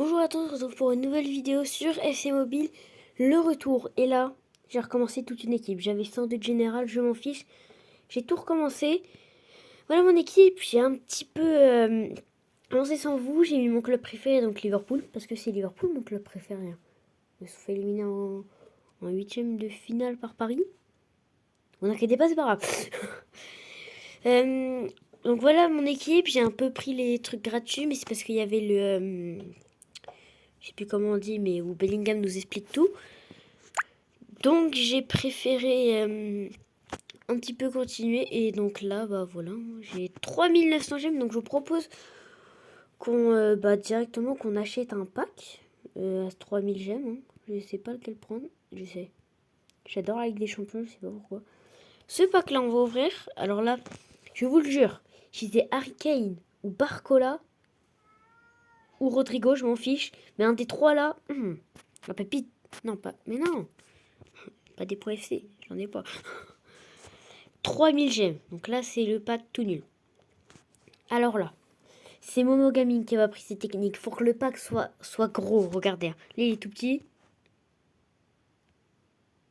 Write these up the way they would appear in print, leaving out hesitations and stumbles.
Bonjour à tous, on se retrouve pour une nouvelle vidéo sur FC Mobile, le retour. Et là, j'ai recommencé toute une équipe. J'avais 102 de général, je m'en fiche. J'ai tout recommencé. Voilà mon équipe, j'ai un petit peu lancé sans vous. J'ai mis mon club préféré, donc Liverpool, parce que c'est Liverpool mon club préféré. Ils se sont fait éliminer en 8ème de finale par Paris. On n'inquiétez pas, c'est pas grave. Donc voilà mon équipe, j'ai un peu pris les trucs gratuits, mais c'est parce qu'il y avait le... je sais plus comment on dit, mais où Bellingham nous explique tout. Donc j'ai préféré un petit peu continuer. Et donc là, bah voilà, j'ai 3900 gemmes. Donc je vous propose qu'on directement qu'on achète un pack à 3000 gemmes. Hein. Je sais pas lequel prendre. Je sais. J'adore la Ligue des Champions, je sais pas pourquoi. Ce pack là, on va ouvrir. Alors là, je vous le jure, si c'est Harry Kane ou Barcola ou Rodrigo, je m'en fiche. Mais un des trois là, la pépite. Non, pas. Mais non, pas des points FC, j'en ai pas. 3000 gemmes. Donc là, c'est le pack tout nul. Alors là, c'est Momo Gaming qui a pris ces techniques. Faut que le pack soit gros. Regardez. Là, il est tout petit.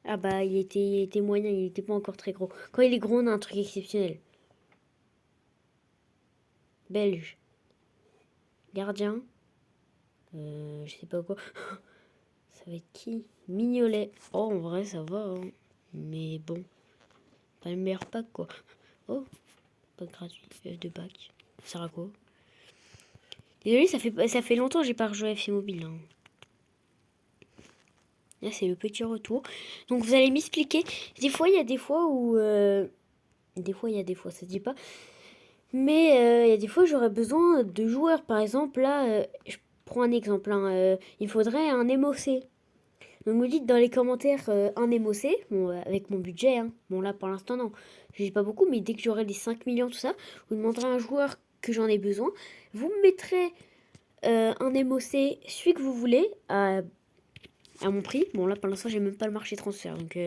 Ah bah, il était moyen. Il était pas encore très gros. Quand il est gros, on a un truc exceptionnel. Belge. Gardien. Je sais pas quoi. Ça va être qui? Mignolet. Oh, en vrai, ça va. Hein. Mais bon. Pas le meilleur pack, quoi. Oh, pack gratuit. De pack. Ça sert à quoi? Désolé, ça fait longtemps que j'ai pas rejoué à FC Mobile. Hein. Là, c'est le petit retour. Donc, vous allez m'expliquer. Des fois, il y a des fois où... Des fois, il y a des fois, ça se dit pas. Mais il y a des fois, j'aurais besoin de joueurs. Par exemple, là, je prends un exemple. Hein, il faudrait un MOC. Donc, vous dites dans les commentaires un MOC. Bon, avec mon budget. Hein. Bon, là, pour l'instant, non. J'ai pas beaucoup. Mais dès que j'aurai les 5 millions, tout ça, vous demanderez à un joueur que j'en ai besoin. Vous me mettrez un MOC, celui que vous voulez, à mon prix. Bon, là, pour l'instant, j'ai même pas le marché transfert. Donc,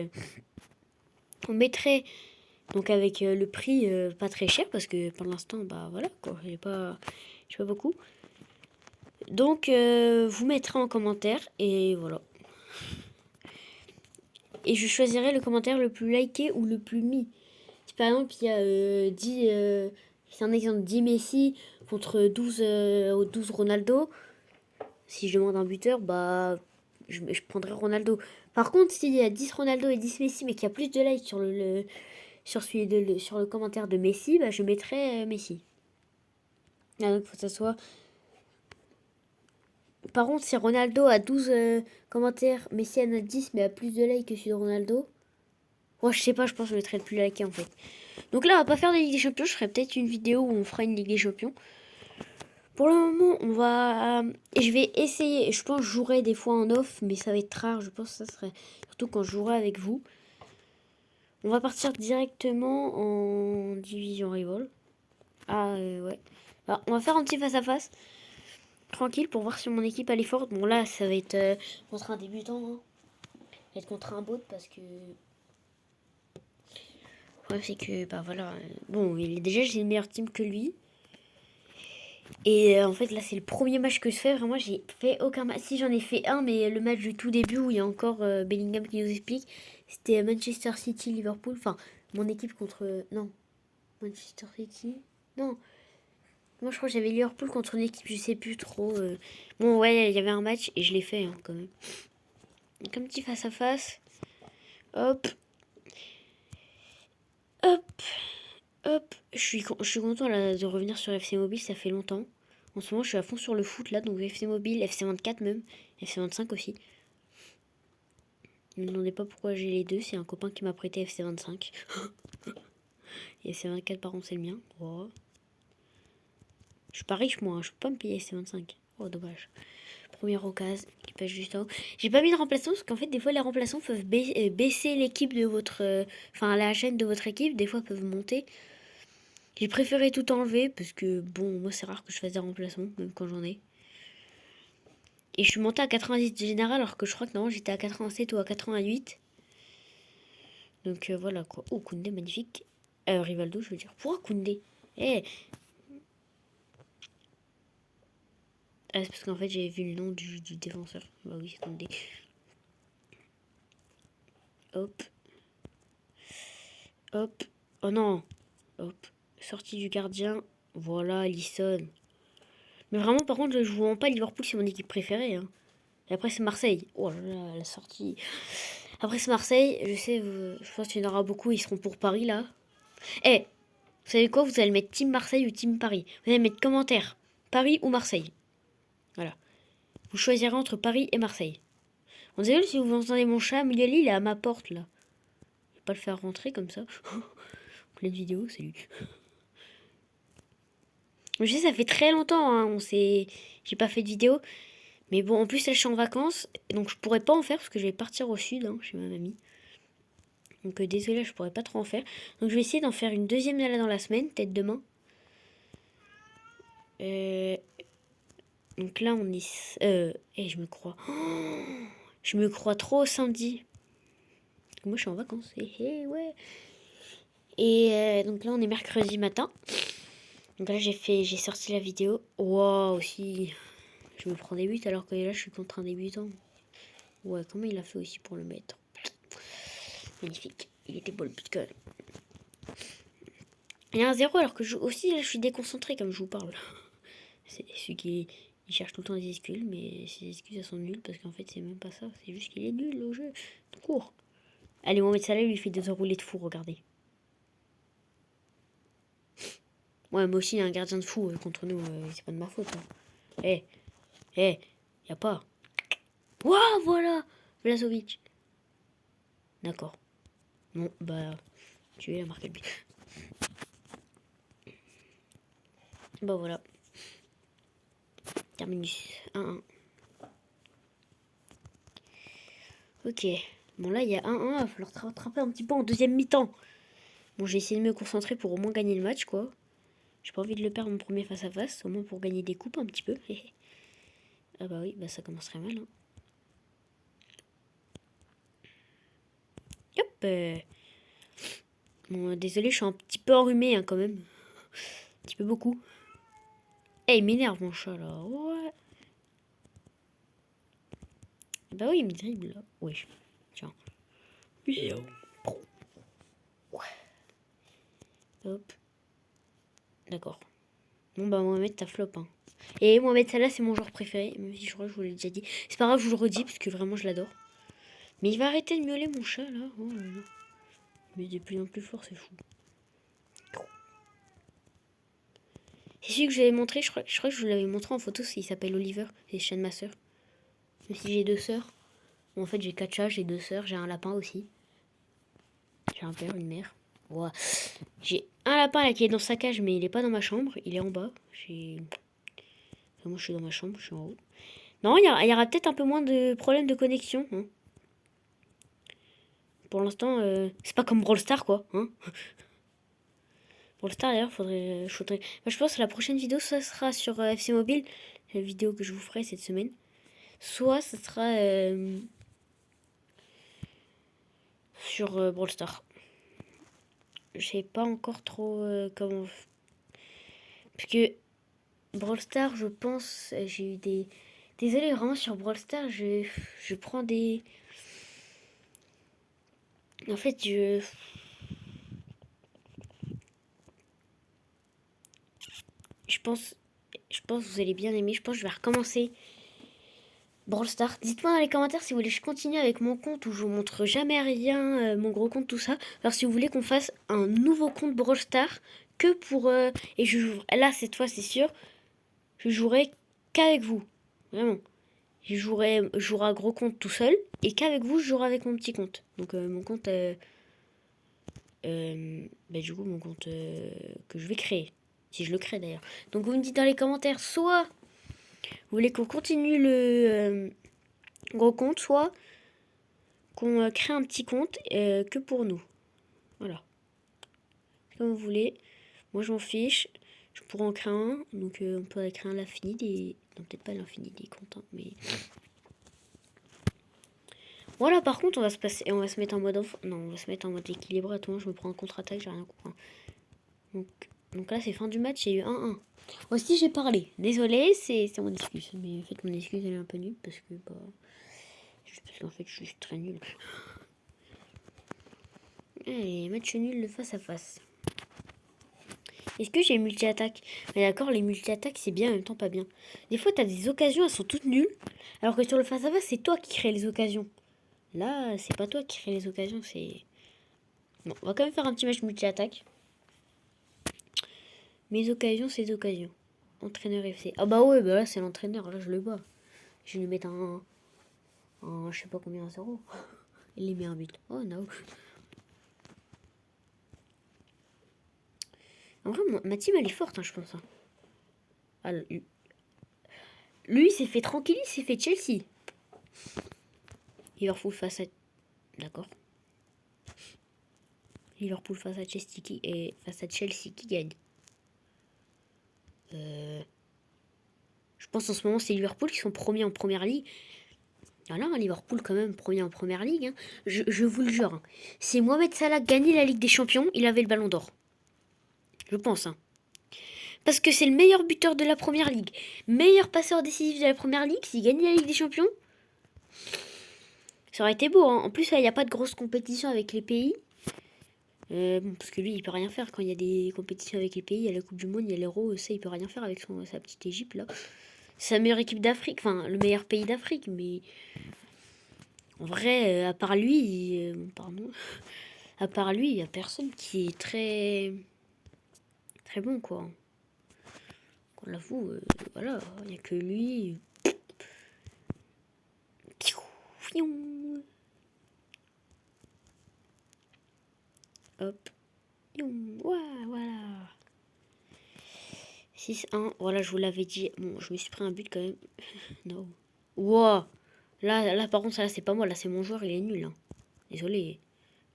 on mettrait donc avec le prix pas très cher parce que pour l'instant, bah voilà, quoi. J'ai pas beaucoup. Donc, vous mettrez en commentaire et voilà. Et je choisirai le commentaire le plus liké ou le plus mis. Si par exemple, il y a 10... c'est un exemple, 10 Messi contre 12 Ronaldo. Si je demande un buteur, bah je prendrai Ronaldo. Par contre, s'il y a 10 Ronaldo et 10 Messi, mais qu'il y a plus de likes sur sur le commentaire de Messi, bah, je mettrai Messi. Ah, donc, faut que ça soit... Par contre, si Ronaldo a 12 commentaires, Messi en a 10, mais a plus de likes que celui de Ronaldo, oh, je sais pas, je pense que je mettrai le plus liké en fait. Donc là, on va pas faire de Ligue des Champions, je ferai peut-être une vidéo où on fera une Ligue des Champions. Pour le moment, on va... et je vais essayer, je pense que je jouerai des fois en off, mais ça va être rare, je pense que ça serait... Surtout quand je jouerai avec vous. On va partir directement en division rival. Ah ouais. Alors, on va faire un petit face-à-face. Tranquille pour voir si mon équipe elle est forte. Bon là, ça va être contre un débutant. Hein. Ça va être contre un bot parce que... Ouais, c'est que, bah voilà. Bon, déjà, j'ai une meilleure team que lui. Et en fait, là, c'est le premier match que je fais. Vraiment, j'ai fait aucun match. Si, j'en ai fait un, mais le match du tout début où il y a encore Bellingham qui nous explique. C'était Manchester City, Liverpool. Enfin, mon équipe contre... Non. Manchester City. Non. Moi, je crois que j'avais Liverpool contre une équipe, je sais plus trop. Bon, ouais, il y avait un match et je l'ai fait, hein, quand même. Donc, un petit face-à-face. Hop. Hop. Hop. Je suis content là, de revenir sur FC Mobile, ça fait longtemps. En ce moment, je suis à fond sur le foot, là, donc FC Mobile, FC 24 même, FC 25 aussi. Ne me demandez pas pourquoi j'ai les deux, c'est un copain qui m'a prêté FC 25. Et FC 24, par contre, c'est le mien. Oh. Je suis pas riche, moi, hein, je peux pas me payer FC 25. Oh, dommage. Première occasion qui passe juste en haut. J'ai pas mis de remplaçant parce qu'en fait, des fois, les remplaçants peuvent baisser l'équipe de votre. Enfin, la chaîne de votre équipe. Des fois, peuvent monter. J'ai préféré tout enlever parce que, bon, moi, c'est rare que je fasse des remplaçants, même quand j'en ai. Et je suis montée à 90 général alors que je crois que non, j'étais à 87 ou à 88. Donc voilà quoi. Oh, Koundé, magnifique. Rivaldo, je veux dire. Pourquoi Koundé? Eh, Ah, c'est parce qu'en fait, j'avais vu le nom du défenseur. Bah oui, c'est Koundé. Hop. Hop. Oh non. Hop. Sortie du gardien. Voilà, Alisson. Mais vraiment, par contre, je ne vois pas Liverpool, c'est mon équipe préférée. Hein. Et après, c'est Marseille. Oh là là, la sortie. Après, c'est Marseille. Je sais, je pense qu'il y en aura beaucoup. Ils seront pour Paris, là. Eh, vous savez quoi? Vous allez mettre Team Marseille ou Team Paris. Vous allez mettre commentaire. Paris ou Marseille. Voilà. Vous choisirez entre Paris et Marseille. On désolé si vous entendez mon chat. Miguel, il est à ma porte, là. Je vais pas le faire rentrer comme ça. Pleine vidéo, salut. Je sais, ça fait très longtemps, hein. J'ai pas fait de vidéo. Mais bon, en plus, là, je suis en vacances. Donc, je pourrais pas en faire parce que je vais partir au sud, hein, chez ma mamie. Donc, désolé, je pourrais pas trop en faire. Donc, je vais essayer d'en faire une deuxième là dans la semaine, peut-être demain. Donc là, on est... je me crois... Oh, je me crois trop samedi. Moi, je suis en vacances. Ouais. Et donc là, on est mercredi matin. Donc là, j'ai sorti la vidéo. Waouh, aussi. Je me prends des buts alors que là, je suis contre un débutant. Ouais, comment il a fait aussi pour le mettre? Magnifique. Il était beau le but quand même. Il y a un 0 alors que aussi, là, je suis déconcentré comme je vous parle. C'est celui qui... Il cherche tout le temps des excuses, mais ses excuses, elles sont nulles parce qu'en fait, c'est même pas ça. C'est juste qu'il est nul au jeu. Tout court. Allez, Mohamed Salah lui fait 2 enroulés de fou, regardez. Ouais, moi aussi, il y a un gardien de fou contre nous. C'est pas de ma faute. Hein. Y a pas. Waouh, voilà Vlahovic. D'accord. Bon, bah, tu es, il a marqué le but. Bah voilà. Terminus. 1-1. Ok. Bon, là, il y a 1-1. Il va falloir rattraper un petit peu en deuxième mi-temps. Bon, j'ai essayé de me concentrer pour au moins gagner le match, quoi. J'ai pas envie de le perdre mon premier face-à-face. Au moins pour gagner des coupes un petit peu. Ah bah oui, bah ça commencerait mal. Hein. Hop. Bon, désolé, je suis un petit peu enrhumé, hein, quand même. Un petit peu beaucoup. Il m'énerve, mon chat, là. Ouais. Bah oui, il me dribble, là. Oui. Tiens. Oui. Ouais. Hop. D'accord. Bon, bah, Mohamed, t'as flop, hein. Et Mohamed Salah, c'est mon joueur préféré. Même si je crois que je vous l'ai déjà dit. C'est pas grave, je vous le redis, parce que vraiment, je l'adore. Mais il va arrêter de miauler, mon chat, là. Oh là là. Mais de plus en plus fort, c'est fou. C'est celui que je vous avais montré, je crois que je vous l'avais montré en photo, il s'appelle Oliver, c'est le chien de ma soeur. Même si j'ai 2 sœurs. Bon, en fait, j'ai 4 chats, j'ai 2 sœurs, j'ai un lapin aussi. J'ai un père, une mère. Ouais. J'ai un lapin là qui est dans sa cage, mais il est pas dans ma chambre, il est en bas. Moi, je suis dans ma chambre, je suis en haut. Non, il y aura peut-être un peu moins de problèmes de connexion. Hein. Pour l'instant, c'est pas comme Brawl Stars, quoi. Hein. Brawl Stars, d'ailleurs, je pense que la prochaine vidéo, ça sera sur FC Mobile, la vidéo que je vous ferai cette semaine. Soit ça sera sur Brawl Stars. Je sais pas encore trop comment... Parce que Brawl Stars, je pense, j'ai eu des... Désolé, vraiment, sur Brawl Stars, je prends des... En fait, je pense que vous allez bien aimer. Je pense que je vais recommencer Brawl Stars. Dites-moi dans les commentaires si vous voulez que je continue avec mon compte où je vous montre jamais rien, mon gros compte, tout ça. Alors si vous voulez qu'on fasse un nouveau compte Brawl Stars que pour... et là, cette fois, c'est sûr, je jouerai qu'avec vous. Vraiment. Je jouerai à gros compte tout seul. Et qu'avec vous, je jouerai avec mon petit compte. Donc mon compte... du coup, mon compte que je vais créer. Si je le crée d'ailleurs. Donc vous me dites dans les commentaires, soit vous voulez qu'on continue le gros compte, soit qu'on crée un petit compte que pour nous. Voilà. Comme vous voulez. Moi je m'en fiche. Je pourrais en créer un. Donc on peut créer un à l'infini des... Non, peut-être pas l'infini des comptes, hein, mais... Voilà, par contre, on va se mettre en mode... Non, on va se mettre en mode équilibré. Attends, je me prends en contre-attaque, j'ai rien compris. Donc, Donc là, c'est fin du match, il y a eu 1-1. Aussi, j'ai parlé. Désolé, c'est mon excuse. Mais en fait, mon excuse, elle est un peu nulle parce que, bah... Juste parce qu'en fait, je suis très nulle. Allez, match nul de face à face. Est-ce que j'ai multi-attaque? Mais d'accord, les multi-attaques, c'est bien, en même temps pas bien. Des fois, t'as des occasions, elles sont toutes nulles. Alors que sur le face à face, c'est toi qui crée les occasions. Là, c'est pas toi qui crée les occasions, c'est... Bon, on va quand même faire un petit match multi-attaque. Mes occasions, c'est occasions. Entraîneur FC. Ah bah ouais, bah là, c'est l'entraîneur, là, je le bats. Je vais lui mettre je sais pas combien à 0. Il met un but. Oh no. En vrai, ma team, elle est forte, hein, je pense. Hein. Ah, lui, il s'est fait tranquille, il s'est fait Chelsea. Liverpool face à... D'accord. Liverpool face à Chelsea et face à Chelsea qui gagne. Je pense en ce moment, c'est Liverpool qui sont premiers en première ligue. Voilà, Liverpool quand même premier en première ligue. Hein. Je vous le jure. Hein. Si Mohamed Salah gagnait la Ligue des Champions, il avait le ballon d'or. Je pense. Hein. Parce que c'est le meilleur buteur de la première ligue. Meilleur passeur décisif de la première ligue. S'il gagnait la Ligue des Champions, ça aurait été beau. Hein. En plus, il n'y a pas de grosse compétition avec les pays. Bon, parce que lui, il peut rien faire quand il y a des compétitions avec les pays. Il y a la Coupe du Monde, il y a l'Euro. Ça, il peut rien faire avec sa petite Égypte là. C'est la meilleure équipe d'Afrique. Enfin, le meilleur pays d'Afrique. Mais en vrai, à part lui, pardon. À part lui, il n'y a personne qui est très bon, quoi. On l'avoue, voilà, il n'y a que lui. Hop. Ouais, voilà. 6-1. Voilà, je vous l'avais dit. Bon, je me suis pris un but quand même. Non. Wow. Là, par contre, là, c'est pas moi. Là, c'est mon joueur. Il est nul. Hein. Désolé.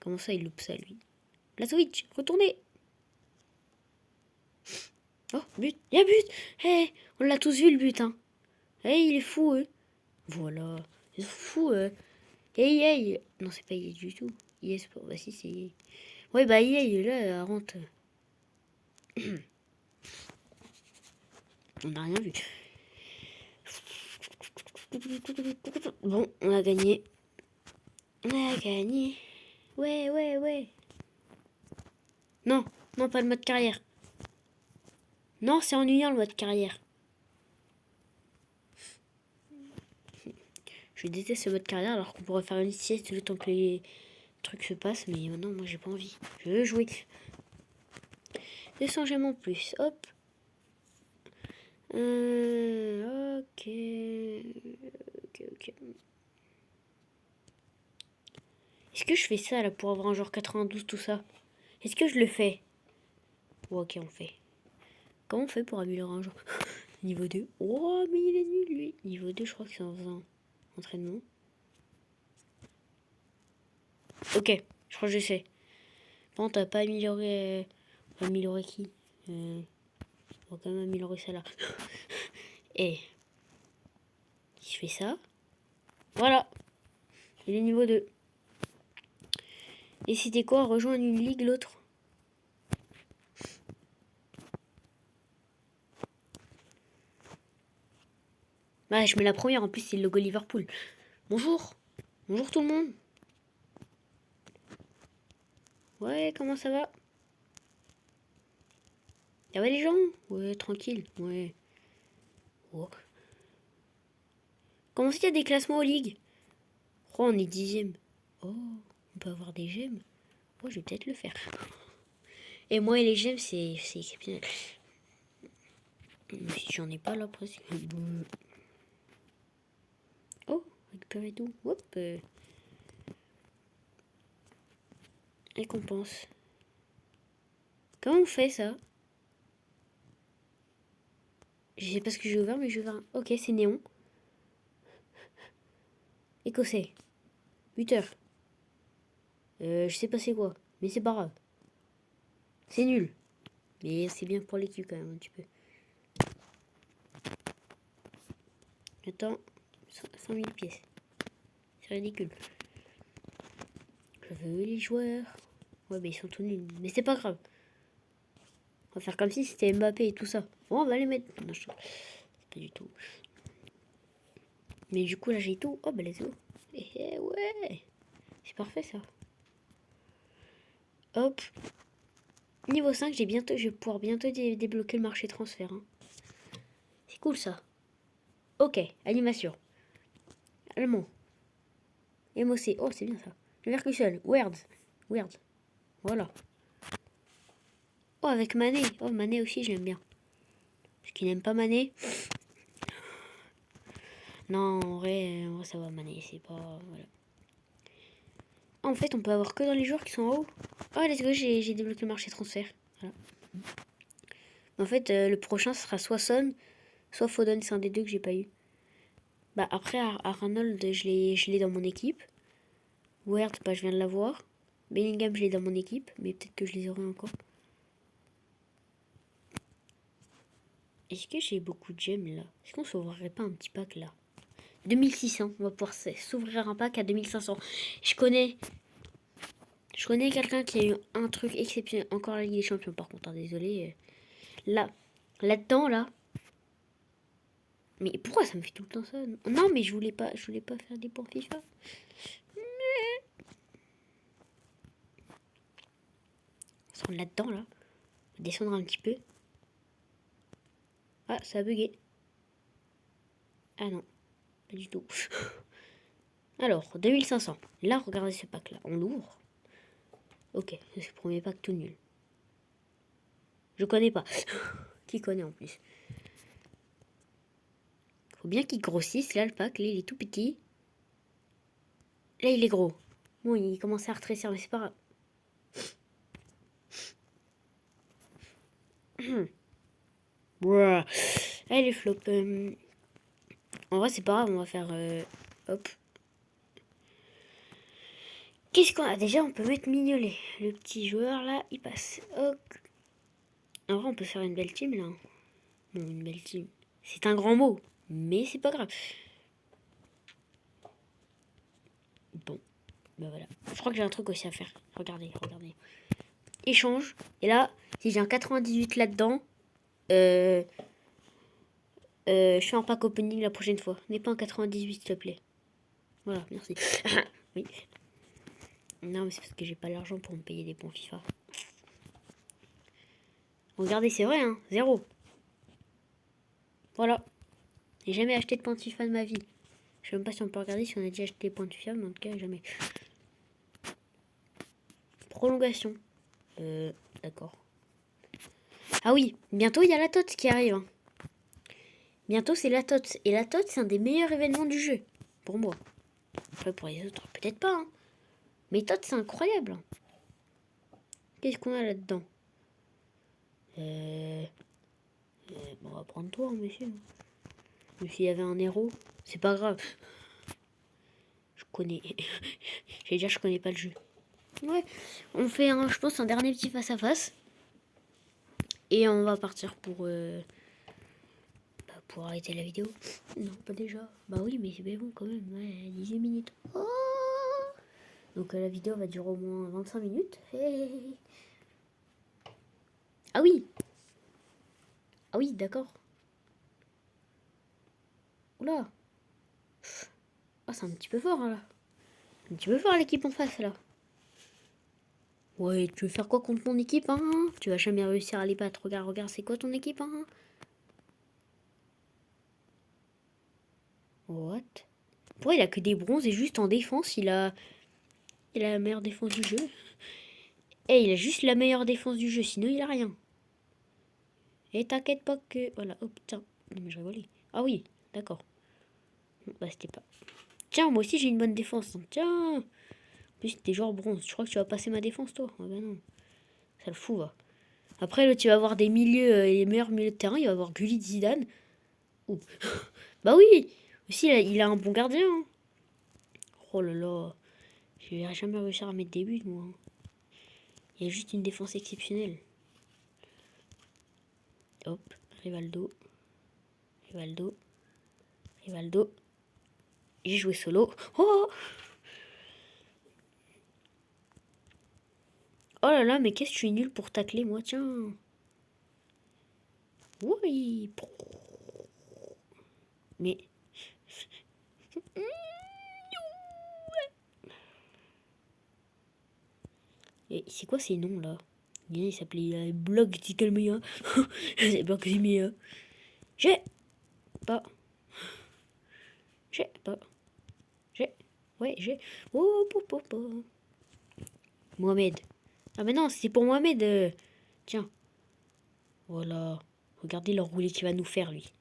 Comment ça, il loupe ça, lui? La Switch. Retournez. Oh, but. Il y a but. Hey, on l'a tous vu, le but. Hein. Hey, il est fou, Voilà. Ils sont fous, Hey, hey. Non, c'est pas EA du tout. EA Sport. Bah, si, c'est EA. Ouais, bah, EA, là, rentre. On n'a rien vu. Bon, on a gagné. On a gagné. Ouais, ouais, ouais. Non, non, pas le mode carrière. Non, c'est ennuyant le mode carrière. Je déteste ce mode carrière alors qu'on pourrait faire une sieste le temps que les trucs se passent. Mais non, moi j'ai pas envie. Je veux jouer. 200 gemmes en plus. Hop. Ok. Ok. Est-ce que je fais ça là pour avoir un genre 92 tout ça? Est-ce que je le fais? Ok, on fait. Comment on fait pour améliorer un genre? Niveau 2. Oh, mais il est nul lui. Niveau 2, je crois que c'est en faisant entraînement. Ok, je crois que je sais. Bon, t'as pas amélioré... On va améliorer qui? On va quand même améliorer ça là. Et si je fais ça, voilà, il est niveau 2. Et c'était quoi? Rejoindre une ligue, l'autre? Bah, je mets la première, en plus c'est le logo Liverpool. Bonjour. Bonjour tout le monde. Ouais, comment ça va? Ça va les gens? Ouais, tranquille. Ouais. Oh. Comment c'est qu'il y a des classements aux ligues? Oh, on est 10e. Oh, on peut avoir des gemmes. Oh, je vais peut-être le faire. Et moi et les gemmes, c'est exceptionnel. Mais si j'en ai pas là, presque. Oh, récupérer tout. Hop. Récompense. Comment on fait ça? Je sais pas ce que j'ai ouvert, mais j'ai ouvert un... Ok, c'est néon. Écossais. Buteur. Je sais pas c'est quoi, mais c'est pas grave. C'est nul. Mais c'est bien pour l'équipe quand même un petit peu. Attends, 100 000 pièces. C'est ridicule. Je veux les joueurs. Ouais, mais ils sont tous nuls. Mais c'est pas grave. On va faire comme si c'était Mbappé et tout ça. Bon, on va les mettre. Non, pas du tout. Mais du coup, là, j'ai tout. Oh, bah, let's go. Ouais. C'est parfait, ça. Hop. Niveau 5, je vais pouvoir bientôt débloquer le marché transfert. Hein. C'est cool, ça. Ok, animation. Allemand. MOC. Oh, c'est bien, ça. Leverkusen. Words. Voilà. Oh, avec Mané. Oh, Mané aussi, je l'aime bien. Parce qu'il n'aime pas Mané. Non, en vrai, ça va, Mané. C'est pas... Voilà. Ah, en fait, on peut avoir que dans les joueurs qui sont en haut. Oh, let's go, j'ai débloqué le marché transfert. Voilà. En fait, le prochain, ce sera soit Son, soit Foden. C'est un des deux que j'ai pas eu. Bah, après, Arnold, je l'ai dans mon équipe. Ward, bah, je viens de l'avoir. Bellingham, je l'ai dans mon équipe. Mais peut-être que je les aurai encore. Est-ce que j'ai beaucoup de gemmes, là? Est-ce qu'on s'ouvrirait pas un petit pack, là? 2600, on va pouvoir s'ouvrir un pack à 2500. Je connais quelqu'un qui a eu un truc exceptionnel. Encore la Ligue des Champions, par contre, hein, désolé. Là-dedans, là. Mais pourquoi ça me fait tout le temps ça? Non, mais je voulais pas faire des points FIFA. On se rend là-dedans, là. On va descendre un petit peu. Ah, ça a bugué. Ah non, pas du tout. Alors, 2500. Là, regardez ce pack-là. On l'ouvre. Ok, c'est le premier pack tout nul. Je connais pas. Qui connaît en plus? Faut bien qu'il grossisse. Là, le pack, là, il est tout petit. Là, il est gros. Bon, il commence à rétrécir, mais c'est pas grave. Là, il est flop. En vrai, c'est pas grave, on va faire... hop. Qu'est-ce qu'on a? Déjà, on peut mettre Mignolet. Le petit joueur, là, il passe. Hop. En vrai, on peut faire une belle team, là. Non, une belle team. C'est un grand mot, mais c'est pas grave. Bon, bah voilà. Je crois que j'ai un truc aussi à faire. Regardez. Échange. Et là, si j'ai un 98 là-dedans, je fais un pack opening la prochaine fois. N'est pas un 98, s'il te plaît. Voilà, merci. Oui. Non, mais c'est parce que j'ai pas l'argent pour me payer des points FIFA. Regardez, c'est vrai, hein. 0. Voilà. J'ai jamais acheté de points de FIFA de ma vie. Je sais même pas si on peut regarder si on a déjà acheté des points de FIFA, mais en tout cas, jamais. Prolongation. D'accord. Ah oui, bientôt il y a la TOTS qui arrive. Hein. Bientôt c'est la TOTS. Et la TOTS, c'est un des meilleurs événements du jeu. Pour moi. Après, pour les autres, peut-être pas. Hein. Mais TOTS, c'est incroyable. Hein. Qu'est-ce qu'on a là-dedans bon, on va prendre toi, hein, monsieur. Mais s'il y avait un héros, c'est pas grave. Je connais. J'allais dire, je connais pas le jeu. Ouais, on fait, je pense, un dernier petit face-à-face. Et on va partir pour arrêter la vidéo. Non, pas déjà. Bah oui, mais c'est bon quand même. Ouais, 18 minutes. Oh donc la vidéo va durer au moins 25 minutes. Hey. Ah oui. Ah oui, d'accord. Oula. Ah, c'est un petit peu fort, hein, là. Un petit peu fort, l'équipe en face, là. Ouais, tu veux faire quoi contre mon équipe, hein? Tu vas jamais réussir à les battre. Regarde, c'est quoi ton équipe, hein? What? Pourquoi il a que des bronzes et juste en défense, il a la meilleure défense du jeu. Et il a juste la meilleure défense du jeu, sinon il a rien. Et t'inquiète pas que... Voilà, oh putain. Non mais je rigolais. Ah oui, d'accord. Bah c'était pas... Tiens, moi aussi j'ai une bonne défense. Hein. Tiens. En plus t'es genre bronze. Je crois que tu vas passer ma défense toi. Ah bah non. Ça le fout va. Après là tu vas avoir des milieux, les meilleurs milieux de terrain. Il va avoir Gullit, Zidane. Ouh. Bah oui. Aussi il a un bon gardien. Hein. Oh là là. Je vais jamais réussir à mettre des buts moi. Il y a juste une défense exceptionnelle. Hop, Rivaldo. J'ai joué solo. Oh Oh là là, mais qu'est-ce que je suis nul pour tacler, moi, tiens. Oui. Mais... Et c'est quoi ces noms là? Il s'appelait Bloc Zicalmea. C'est Bloc Zimea. J'ai pas. J'ai pas. J'ai. Ouais, j'ai. Oh, Mohamed. Ah, mais non, c'est pour Mohamed. Tiens. Voilà. Regardez le roulé qu'il va nous faire, lui.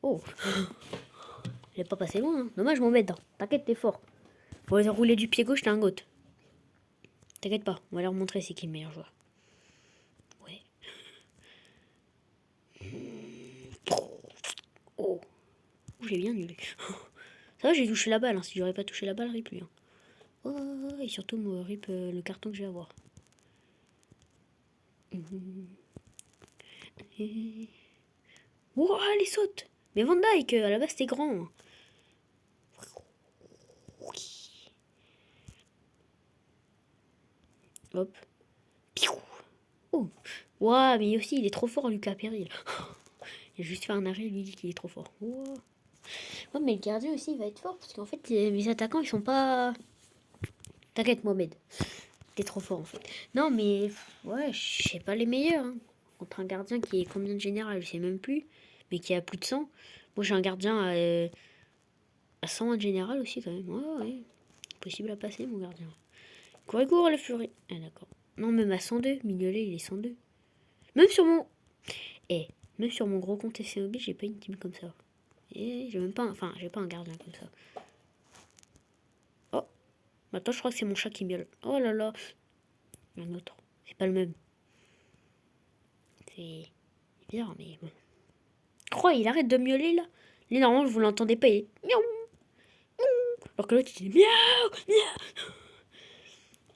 Oh. Il est pas passé loin. Hein. Dommage, Mohamed. T'inquiète, t'es fort. Faut les rouler du pied gauche, t'es un goat. T'inquiète pas, on va leur montrer c'est qui le meilleur joueur. Ouais. Oh. J'ai bien nul. Ça va, j'ai touché la balle. Hein. Si j'aurais pas touché la balle, rip lui. Hein. Oh, et surtout, moi, rip le carton que je vais avoir. Ouah, les sautes. Mais Van Dyke, à la base, c'était grand. Hein. Hop. Oh. Ouah, mais aussi, il est trop fort, Lucas Perry. Il a juste fait un arrêt, lui dit qu'il est trop fort. Ouah. Ouais, mais le gardien aussi, il va être fort, parce qu'en fait, mes attaquants, ils sont pas... T'inquiète, Mohamed. T'es trop fort, en fait. Non, mais... Ouais, je sais pas les meilleurs. Hein. Contre un gardien qui est combien de général, je sais même plus. Mais qui a plus de 100. Moi, j'ai un gardien à 100 de général aussi, quand même. Ouais, ouais. Possible à passer, mon gardien. Courez, le furie. Ah, d'accord. Non, même à 102. Mignolet, il est 102. Même sur mon... même sur mon gros compte SCOB, j'ai pas une team comme ça. Et j'ai même pas... Enfin, j'ai pas un gardien comme ça. Oh. Maintenant, je crois que c'est mon chat qui miaule. Oh là là. Un autre. C'est pas le même. C'est bizarre, mais bon. Oh, il arrête de miauler, là. Lui, normalement, vous l'entendez pas. Il est... Miaou. Alors que l'autre, il est miaou, miaou.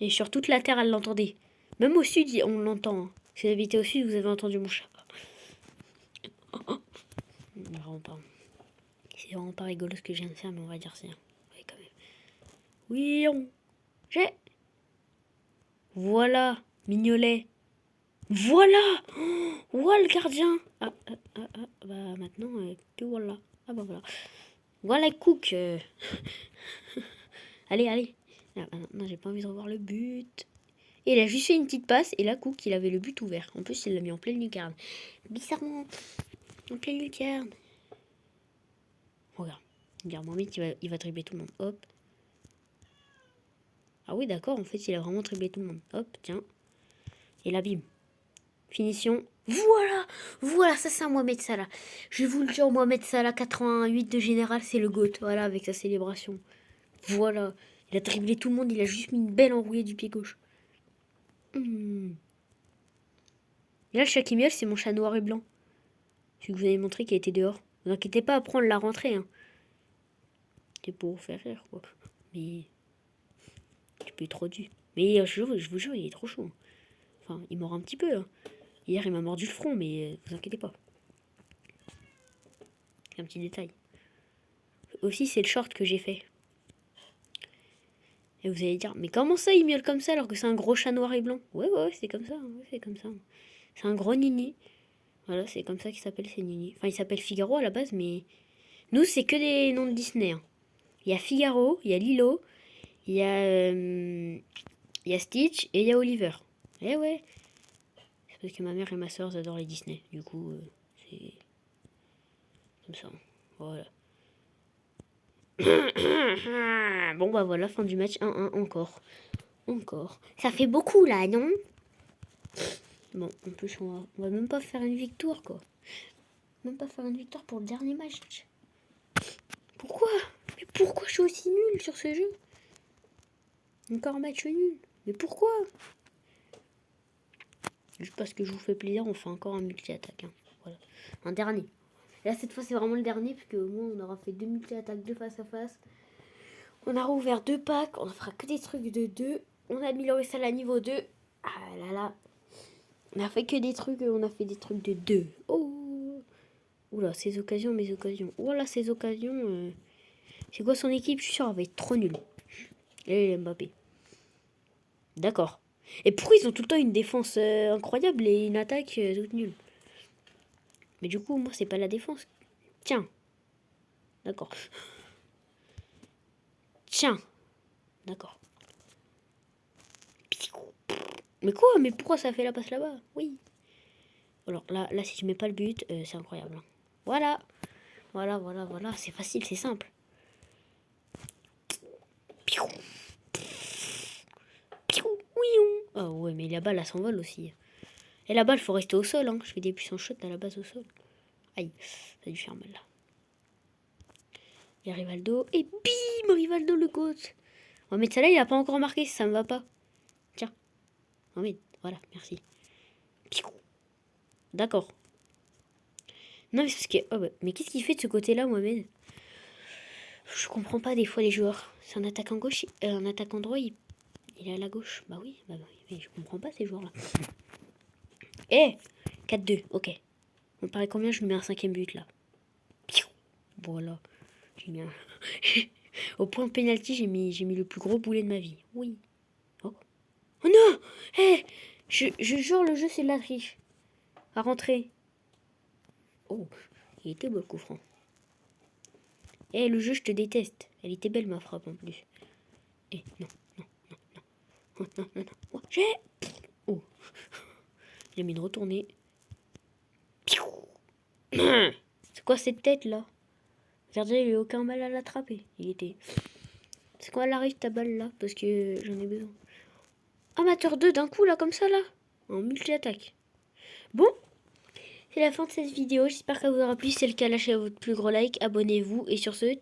Et sur toute la terre, elle l'entendait. Même au sud, on l'entend. Hein. Si vous habitez au sud, vous avez entendu mon chat. Vraiment pas. C'est vraiment pas rigolo ce que je viens de faire, mais on va dire c'est. Oui, quand même. Oui, j'ai. Voilà, Mignolet. Voilà. Voilà le gardien. Bah maintenant, que voilà. Ah bah voilà. Voilà Cook. Allez. Ah, non, j'ai pas envie de revoir le but. Et il a juste fait une petite passe. Et là, Cook, il avait le but ouvert. En plus, il l'a mis en pleine lucarne. Bizarrement. En pleine lucarne. Regarde. Regarde, Mohamed, il va dribbler tout le monde. Hop. Ah oui, d'accord. En fait, il a vraiment driblé tout le monde. Hop, tiens. Et là, bim. Finition. Voilà, ça c'est un Mohamed Salah. Je vous le dire, Mohamed Salah, 88 de général, c'est le GOAT. Voilà, avec sa célébration. Voilà. Il a dribblé tout le monde, il a juste mis une belle enroulée du pied gauche. Et là, le chat qui miaule, c'est mon chat noir et blanc. Celui que vous avez montré qui a été dehors. Ne vous inquiétez pas à prendre la rentrée. Hein. C'est pour vous faire rire, quoi. Mais... Tu peux être trop dur. Mais je vous jure, il est trop chaud. Hein. Enfin, il mord un petit peu. Hein. Hier, il m'a mordu le front, mais vous inquiétez pas. Un petit détail. Aussi, c'est le short que j'ai fait. Et vous allez dire, mais comment ça, il miaule comme ça alors que c'est un gros chat noir et blanc? Ouais, c'est comme ça. Ouais, c'est comme ça. C'est un gros nini. Voilà, c'est comme ça qu'il s'appelle, c'est Nini. Enfin, il s'appelle Figaro à la base, mais... Nous, c'est que des noms de Disney. Hein. Il y a Figaro, il y a Lilo, il y a Stitch et il y a Oliver. Eh ouais. C'est parce que ma mère et ma soeur adorent les Disney. Du coup, c'est comme ça. Voilà. Bon, bah voilà, fin du match. 1-1 encore. Ça fait beaucoup, là, non? Bon, en plus, on va même pas faire une victoire, quoi. Même pas faire une victoire pour le dernier match. Pourquoi? Mais pourquoi je suis aussi nul sur ce jeu? Encore un match nul. Mais pourquoi? Juste parce que je vous fais plaisir, on fait encore un multi-attaque. Hein. Voilà. Un dernier. Et là, cette fois, c'est vraiment le dernier, puisque au moins, on aura fait 2 multi-attaques, 2 face à face. On a rouvert 2 packs, on ne fera que des trucs de 2. On a amélioré ça à niveau 2. Ah là là. On a fait que des trucs, on a fait des trucs de 2. Oh. Oula, ces occasions, mes occasions. Voilà, ces occasions. C'est quoi son équipe? Je suis sûr, elle va être trop nulle. Et Mbappé. D'accord. Et pourquoi ils ont tout le temps une défense incroyable et une attaque toute nulle? Mais du coup, moi, c'est pas la défense. Tiens. D'accord. Tiens. D'accord. Mais quoi? Mais pourquoi ça fait la passe là-bas? Oui. Alors là, si je mets pas le but, c'est incroyable. Voilà. Voilà. C'est facile, c'est simple. Piou. Piou. Ouiou. Oh ouais, mais la balle, elle s'envole aussi. Et la balle, faut rester au sol. Hein. Je fais des puissants shots à la base au sol. Aïe, ça a dû faire mal là. Il y a Rivaldo. Et bim, Rivaldo le goat. Oh, mais celle-là, il a pas encore marqué, ça me va pas. Tiens. Oh, mais voilà, merci. D'accord. Non, mais c'est parce que... Oh, ouais. Mais qu'est-ce qu'il fait de ce côté-là, Mohamed? Je comprends pas des fois les joueurs. C'est un attaquant gauche, un attaquant droit, il est à la gauche. Bah oui, mais je comprends pas ces joueurs-là. Eh 4-2, ok. On paraît combien je lui mets un 5e but là? Voilà. J'ai mis un... Au point de pénalty, j'ai mis le plus gros boulet de ma vie. Oui. Oh, oh non. Eh je jure, le jeu c'est de la triche. À rentrer. Oh, il était beau le coup franc. Eh, le jeu, je te déteste. Elle était belle ma frappe en plus. Eh, non. Oh, non. Oh, j'ai... Oh. J'ai mis une retournée. C'est quoi cette tête là? Regardez, il n'y a eu aucun mal à l'attraper. Il était... C'est quoi l'arrive ta balle là? Parce que j'en ai besoin. Amateur 2 d'un coup là, comme ça là. En multi-attaque. Bon. C'est la fin de cette vidéo. J'espère qu'elle vous aura plu. Si c'est le cas, lâchez votre plus gros like. Abonnez-vous. Et sur ce...